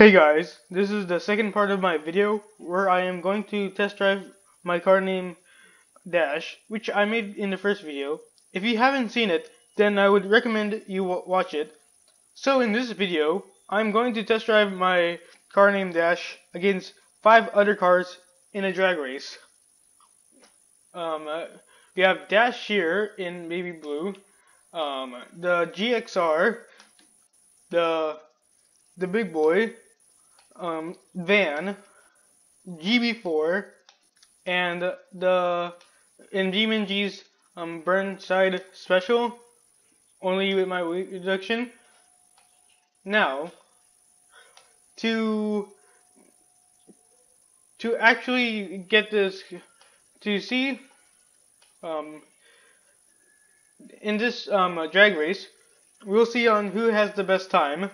Hey guys, this is the second part of my video where I am going to test drive my car named Dash, which I made in the first video. If you haven't seen it, then I would recommend you watch it. So in this video, I'm going to test drive my car named Dash against 5 other cars in a drag race. We have Dash here in baby blue, the GXR, the big boy, Van, GB4, and in BeamNG's Burnside Special, only with my weight reduction. Now, to actually get this, to see in this drag race, we'll see on who has the best time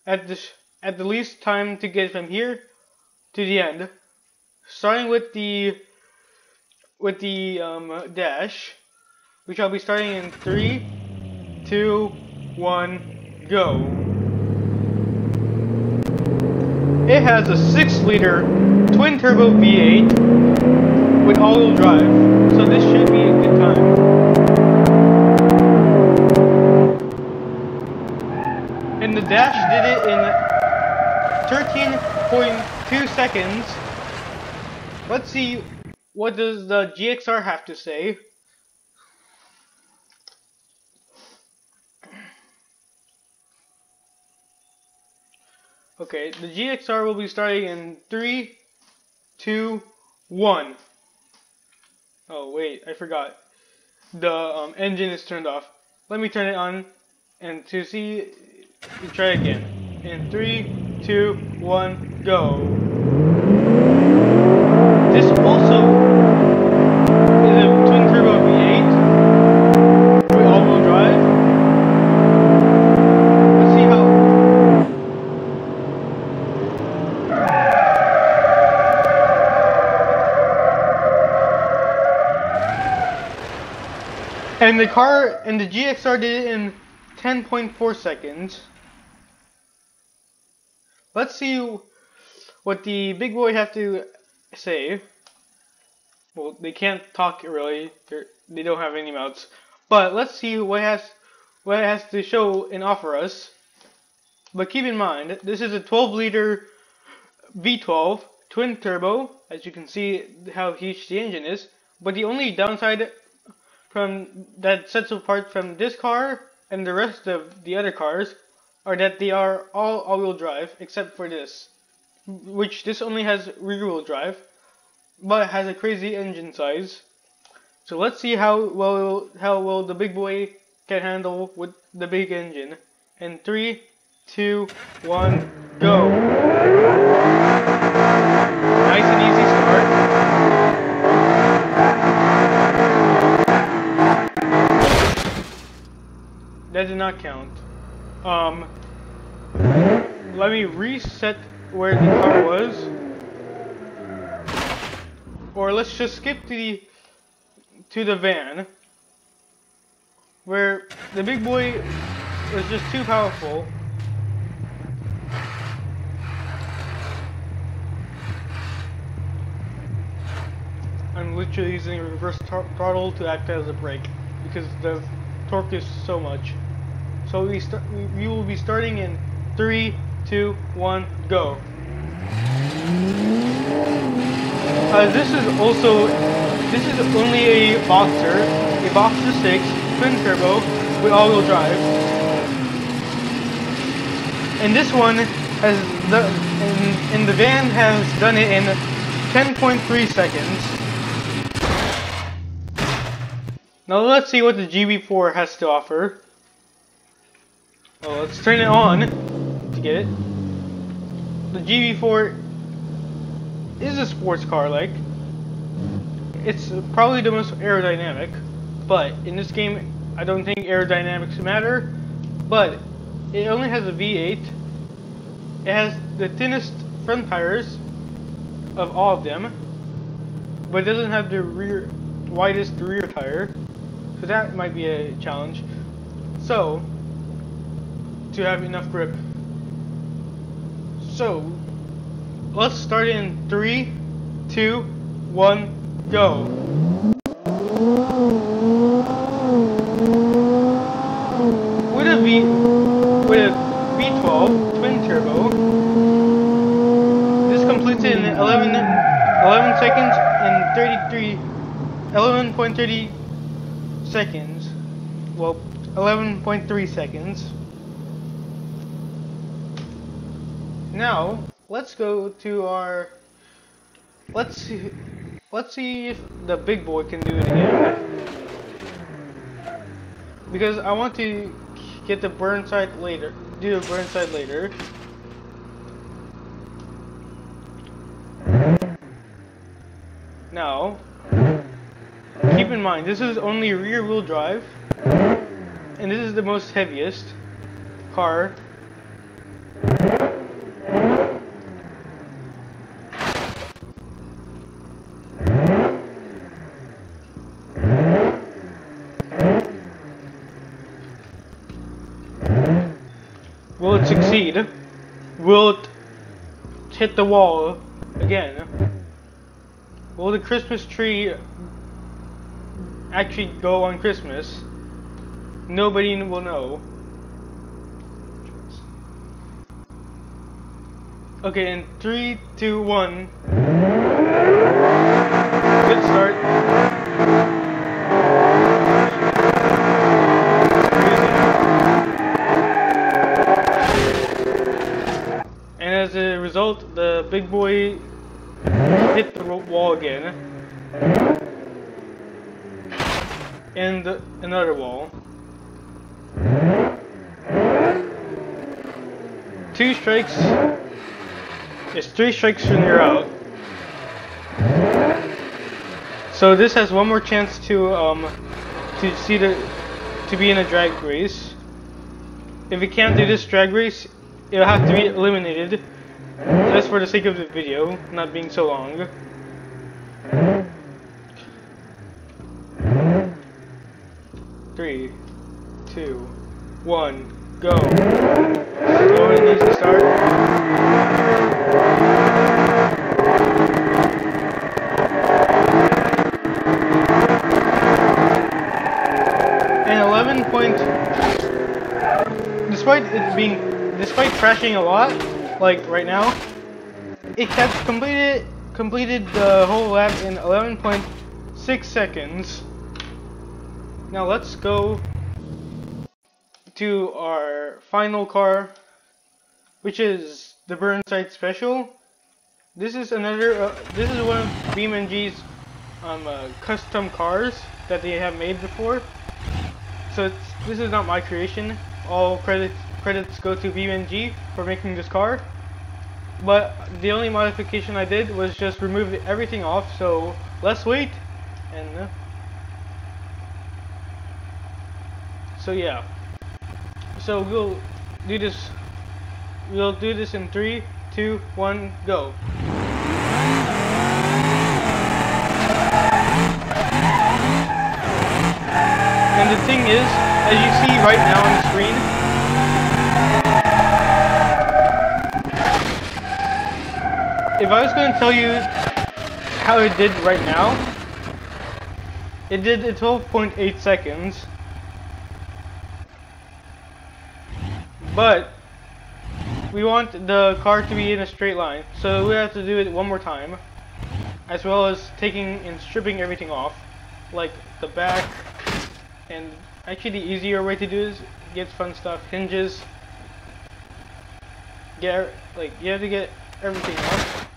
at the least time to get from here to the end, starting with the dash, which I'll be starting in 3, 2, 1, go. It has a 6-liter twin-turbo V8 with all-wheel drive, so this should be a good time. And the dash did it in 13.2 seconds. Let's see, what does the GXR have to say? Okay, the GXR will be starting in 3, 2, 1. Oh wait, I forgot. The engine is turned off. Let me turn it on, and to see, try again. In 3, 2, 1, go. This also is a twin turbo V8 with all-wheel drive. Let's see how. And the GXR did it in 10.4 seconds. Let's see what the big boy have to say. Well, they can't talk really. They don't have any mouths. But let's see what it has to show and offer us. But keep in mind, this is a 12-liter V12 twin turbo. As you can see how huge the engine is. But the only downside from that sets apart from this car and the rest of the other cars are that they are all-wheel drive, except for this, which this only has rear-wheel drive, but has a crazy engine size. So let's see how well the big boy can handle with the big engine. In 3, 2, 1, go! Nice and easy start. That did not count. Let me reset where the car was. Or let's just skip to the van, where the big boy was just too powerful. I'm literally using reverse throttle to act as a brake because the torque is so much. So we will be starting in 3, 2, 1, go. This is only a Boxer 6 twin turbo with all-wheel drive, and this one has the van has done it in 10.3 seconds. Now let's see what the GB4 has to offer. Well, let's turn it on to get it. The GB4 is a sports car like. It's probably the most aerodynamic, but in this game I don't think aerodynamics matter. But it only has a V8. It has the thinnest front tires of all of them, but it doesn't have the widest rear tire. So that might be a challenge. So, to have enough grip. So, let's start in 3, 2, 1, go. With a V12 twin turbo, this completes in 11 seconds and 11.30 seconds. Well, 11.3 seconds. Now, let's go to our. Let's see if the big boy can do it again. Because I want to get the burn side later. Do the burn side later. Now, keep in mind, this is only rear wheel drive. And this is the most heaviest car. Will it succeed? Will it hit the wall again? Will the Christmas tree actually go on Christmas? Nobody will know. Okay, in 3, 2, 1. Good start. And as a result, the big boy hit the wall again. And another wall. 2 strikes is 3 strikes and you're out. So this has one more chance to be in a drag race. If it can't do this drag race, it'll have to be eliminated. Just for the sake of the video, not being so long. Three, 2, 1, go. Slow and easy start. And 11 point. Despite crashing a lot, like right now, it completed the whole lap in 11.6 seconds. Now let's go to our final car, which is the Burnside Special. This is one of BeamNG's custom cars that they have made before. So this is not my creation. All credits go to BeamNG for making this car. But the only modification I did was just remove everything off. So let's wait and. So yeah. So we'll do this. We'll do this in 3, 2, 1, go. And the thing is, as you see right now on the screen, if I was going to tell you how it did right now, it did in 12.8 seconds. But we want the car to be in a straight line, so we have to do it one more time, as well as taking and stripping everything off, like the back. And actually the easier way to do this, get fun stuff, hinges, you have to get everything off.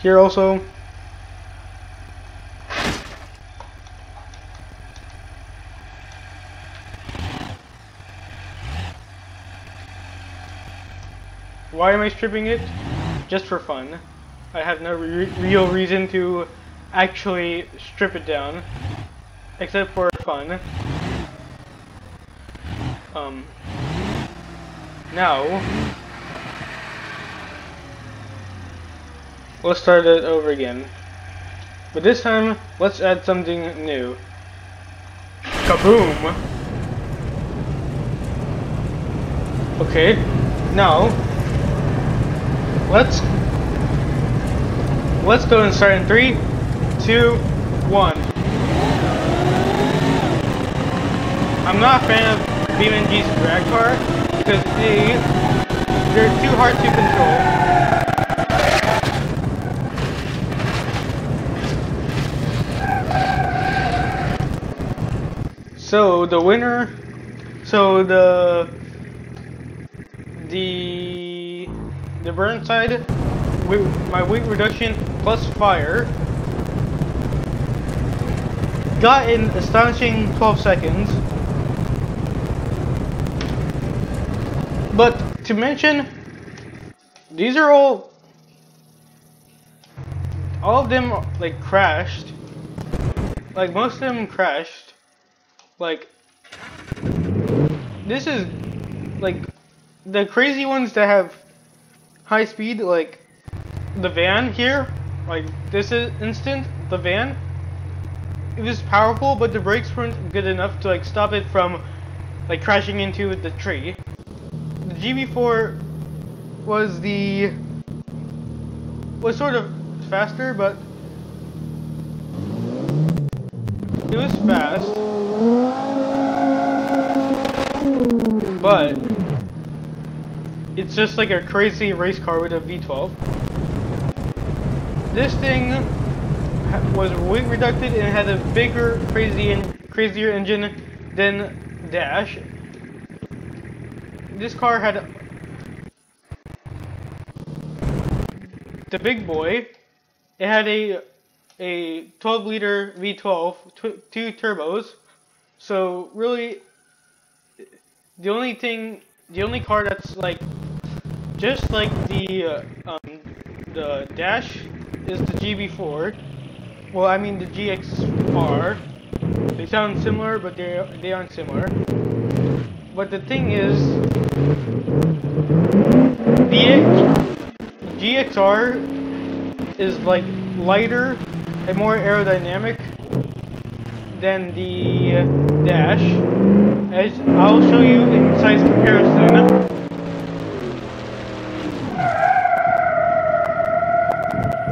Here also. Why am I stripping it? Just for fun. I have no real reason to actually strip it down, except for fun. Now let's start it over again. But this time, let's add something new. Kaboom! Okay, now let's go and start in 3, 2, 1. I'm not a fan of BeamNG's drag car because they're too hard to control. So the winner, the Burnside, my weight reduction plus fire, got in astonishing 12 seconds. But to mention, these are all of them like crashed. Like most of them crashed. Like this is like the crazy ones that have high speed, like the van here, like this is instant, the van. It was powerful, but the brakes weren't good enough to like stop it from like crashing into the tree. The GB4 was sort of faster, but it was fast. But it's just like a crazy race car with a V12. This thing was weight reduced and had a bigger, crazier engine than Dash. This car had the big boy. It had a 12-liter V12, two turbos. So really, the only car that's like just like the Dash is the GB4. Well, I mean the GXR. They sound similar, but they aren't similar. But the thing is, the GXR is like lighter and more aerodynamic than the Dash. As I'll show you in size comparison.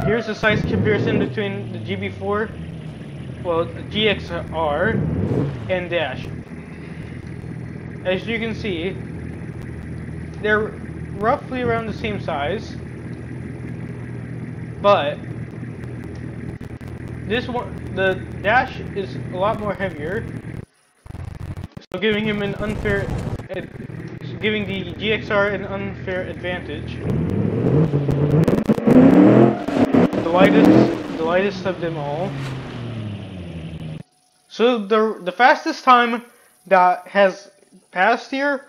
Here's the size comparison between the GB4, well, the GXR, and Dash. As you can see, they're roughly around the same size, but this one, the Dash, is a lot more heavier, so giving him an unfair, giving the GXR an unfair advantage. The lightest of them all. So the fastest time that has passed here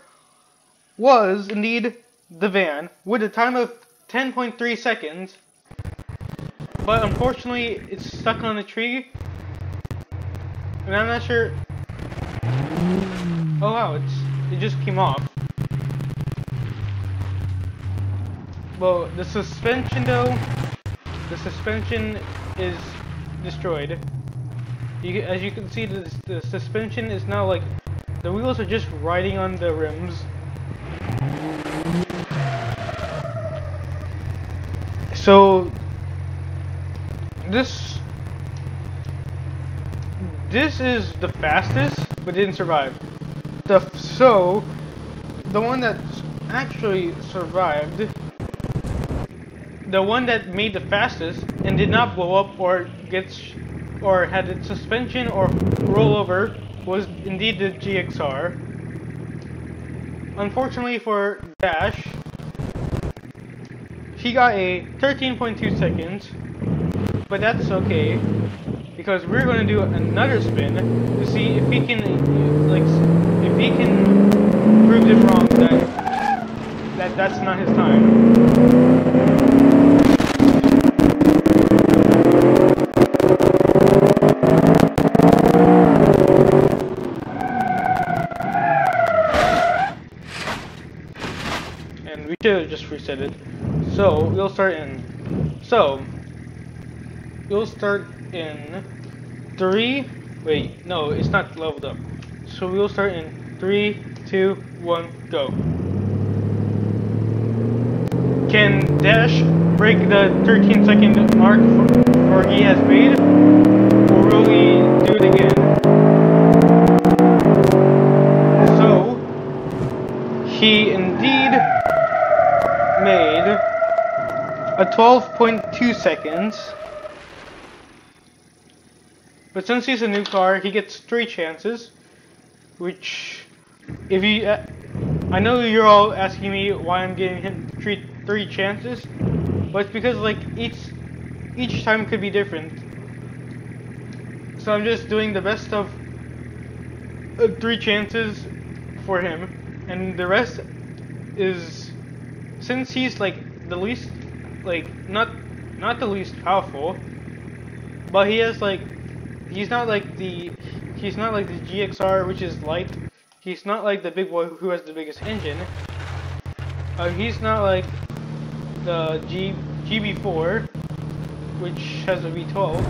was indeed the van with a time of 10.3 seconds. But unfortunately, it's stuck on a tree, and I'm not sure. Oh wow, it just came off. Well, the suspension though. The suspension is destroyed. As you can see, the suspension is now like, the wheels are just riding on the rims. So this is the fastest, but didn't survive. So the one that actually survived, the one that made the fastest and did not blow up or had its suspension or roll over, was indeed the GXR. Unfortunately for Dash, he got a 13.2 seconds, but that's okay, because we're going to do another spin to see if he can prove him wrong that that's not his time. said it. So we'll start in. So we'll start in 3. Wait, no, it's not leveled up. So we'll start in 3, 2, 1, go. Can Dash break the 13-second mark for he has made? Or will he do it again? So, he indeed made a 12.2 seconds. But since he's a new car, he gets 3 chances. Which, if you... I know you're all asking me why I'm giving him three chances, but it's because like each time could be different. So I'm just doing the best of 3 chances for him, and the rest is, since he's like the least, like not the least powerful, but he has like he's not like the GXR, which is light. He's not like the big boy who has the biggest engine. He's not like the GB4, which has a V12.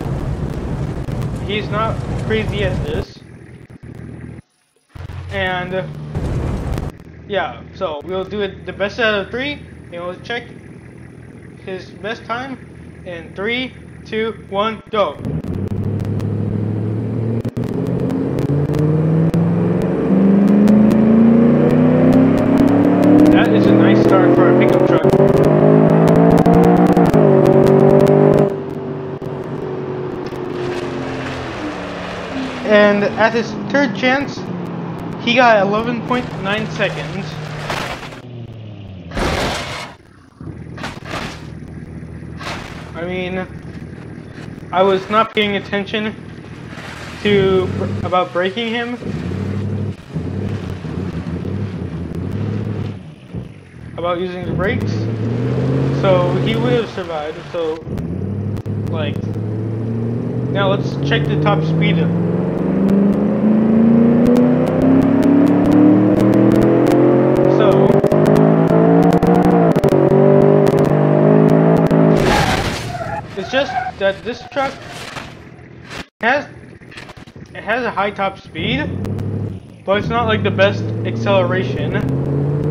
He's not crazy as this. And yeah, so we'll do it the best out of 3, and we'll check his best time in 3, 2, 1, go. That is a nice start for a pickup truck. And at his 3rd chance, he got 11.9 seconds. I mean, I was not paying attention to about breaking him. About using the brakes, so he would have survived. So, like, now let's check the top speed. So, it's just that this truck has a high top speed, but it's not like the best acceleration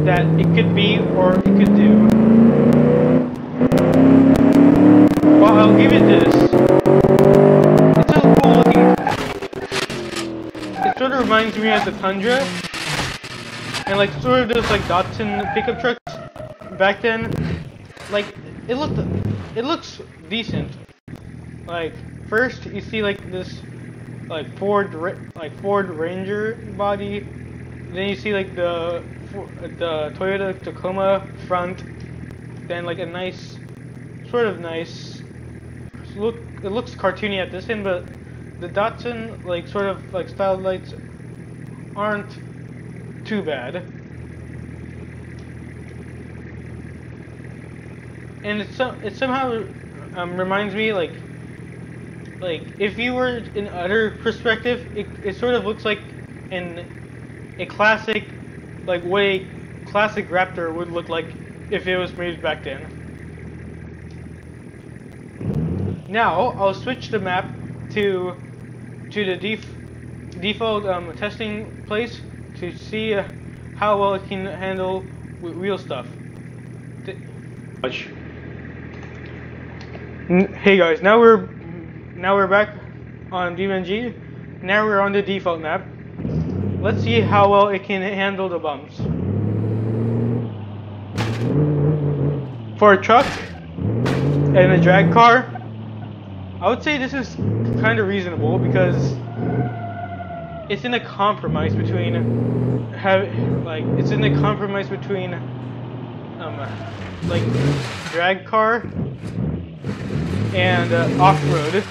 that it could be or it could do. Well, I'll give it this. It's a cool looking. It sort of reminds me of the Tundra, and like sort of those like Datsun pickup trucks back then. Like it looks decent. Like first you see like this like Ford Ranger body. Then you see like the Toyota Tacoma front, then like a nice, sort of nice look. It looks cartoony at this end, but the Datsun like sort of like styled lights aren't too bad. And it somehow reminds me like if you were in other perspective, it sort of looks like a classic, like what a classic Raptor would look like if it was made back then. Now I'll switch the map to the default testing place to see how well it can handle real stuff. Hey guys, now we're back on BeamNG. Now we're on the default map. Let's see how well it can handle the bumps. For a truck and a drag car, I would say this is kind of reasonable because it's in a compromise between like drag car and off-road.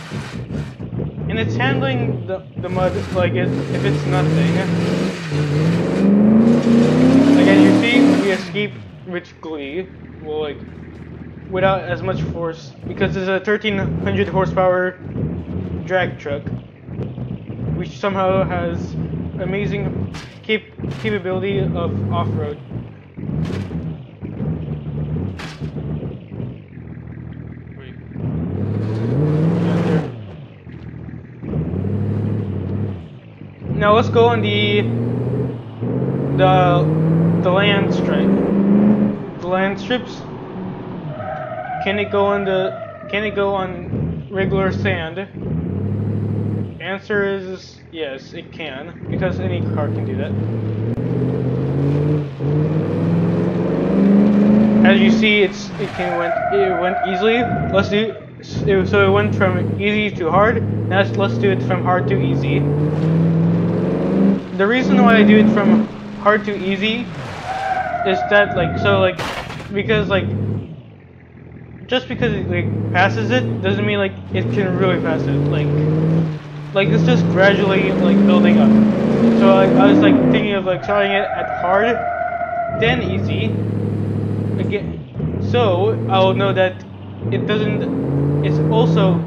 And it's handling the mud like if it's nothing. Like as you see, we escape with glee. Well, like without as much force because it's a 1300 horsepower drag truck, which somehow has amazing capability of off-road. Now let's go on the land strip. The land strips. Can it go on regular sand? Answer is yes, it can, because any car can do that. As you see, it went easily. Let's do so. It went from easy to hard. Now let's do it from hard to easy. The reason why I do it from hard to easy is that because just because it passes it doesn't mean it can really pass it. It's just gradually building up. So I was thinking of starting it at hard, then easy. Again, so I'll know that it doesn't. It's also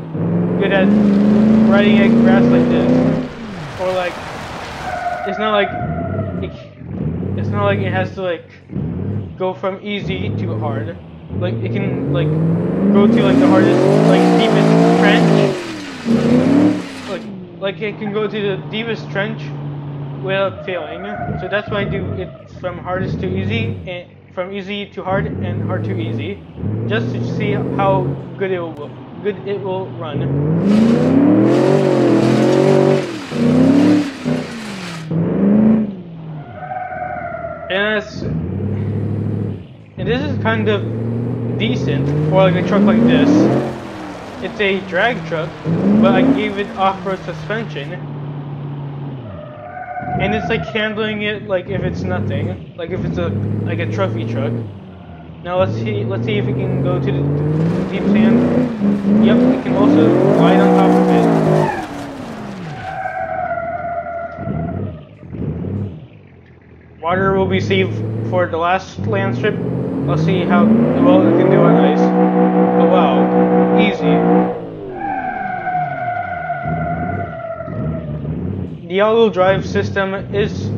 good at riding at grass like this, or it's not like it has to go from easy to hard. It can go to the hardest deepest trench. It can go to the deepest trench without failing. So that's why I do it from hardest to easy and from easy to hard and hard to easy, just to see how good it will run. And this is kind of decent for a truck like this. It's a drag truck, but I gave it off-road suspension. And it's handling it if it's nothing, if it's a trophy truck. Now let's see if it can go to the deep sand. Yep, it can also glide on top of it. Water will be saved for the last land strip. Let's see how well it can do on ice. Oh wow, easy. The all-wheel drive system is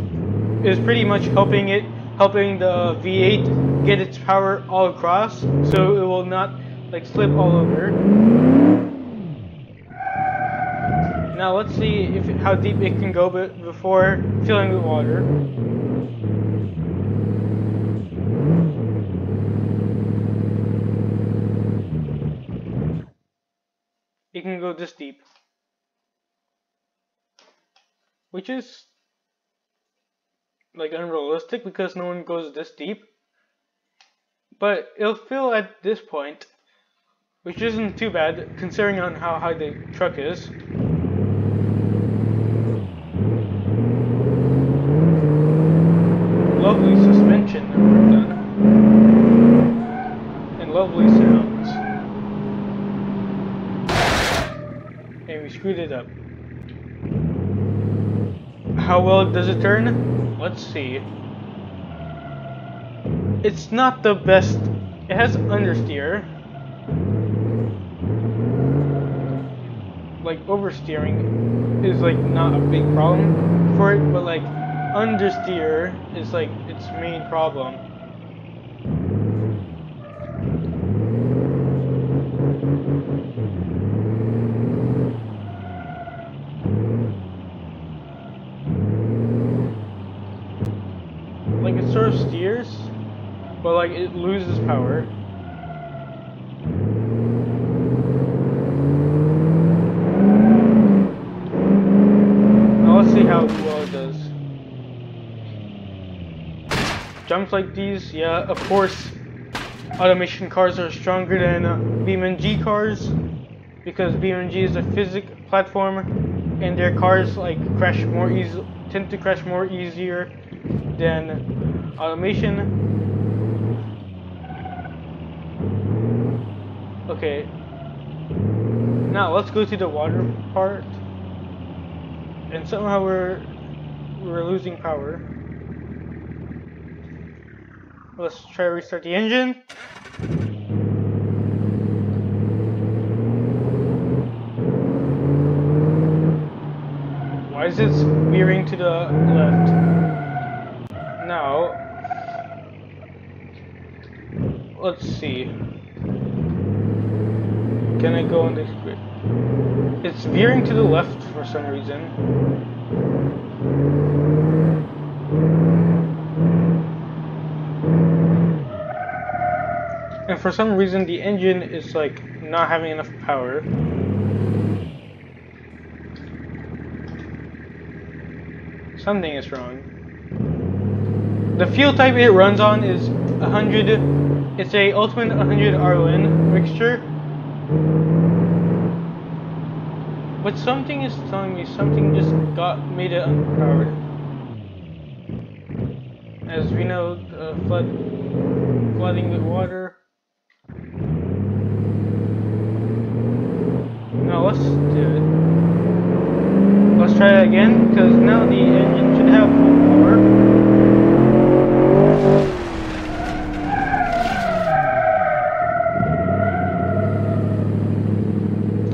pretty much helping the V8 get its power all across, so it will not slip all over. Now let's see how deep it can go before filling with water. It can go this deep, which is unrealistic because no one goes this deep, but it'll fill at this point, which isn't too bad considering on how high the truck is. Lovely suspension work done, and lovely sounds, and we screwed it up. How well does it turn? Let's see. It's not the best. It has understeer. Oversteering is not a big problem for it, but understeer is its main problem. It sort of steers, but it loses power. Now let's see how well it does. Jumps like these, yeah, of course automation cars are stronger than BeamNG cars, because BeamNG is a physics platform and their cars tend to crash more easier than automation. Okay, now let's go to the water part, and somehow we're losing power. Let's try to restart the engine. Why is it veering to the left? Now, let's see. Can I go on this grid? It's veering to the left for some reason. And for some reason the engine is like not having enough power. Something is wrong. The fuel type it runs on is 100. It's a Ultimate 100 RON mixture. But something is telling me something just made it unpowered. As we know, flooding with water. Now let's do it. Let's try that again, because now the engine should have full power.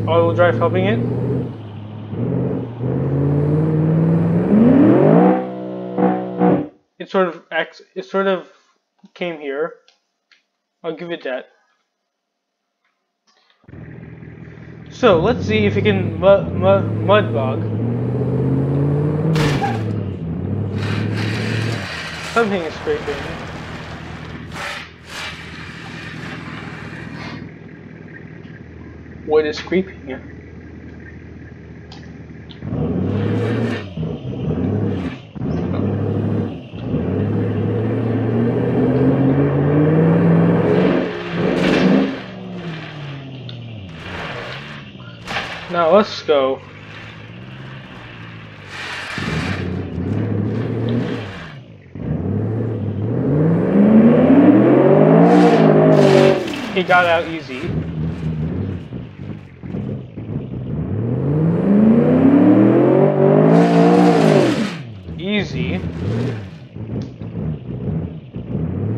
All-wheel drive helping it. It sort of came here. I'll give it that. So let's see if you can mud bog. Something is scraping. What is scraping? Now let's go. He got out easy. Easy.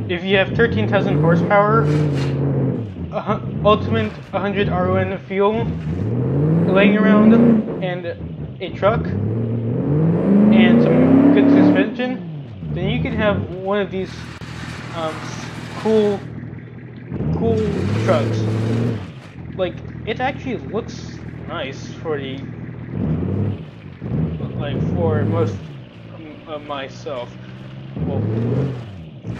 If you have 13,000 horsepower, ultimate 100 RON fuel laying around, and a truck, and some good suspension, then you can have one of these cool trucks. Like, it actually looks nice for the, like, for most of myself. Well,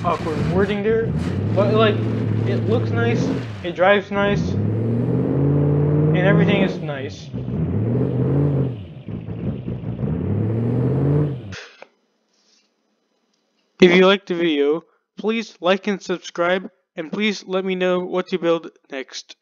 awkward wording there, but like, it looks nice, it drives nice, and everything is nice. If you liked the video, please like and subscribe, and please let me know what to build next.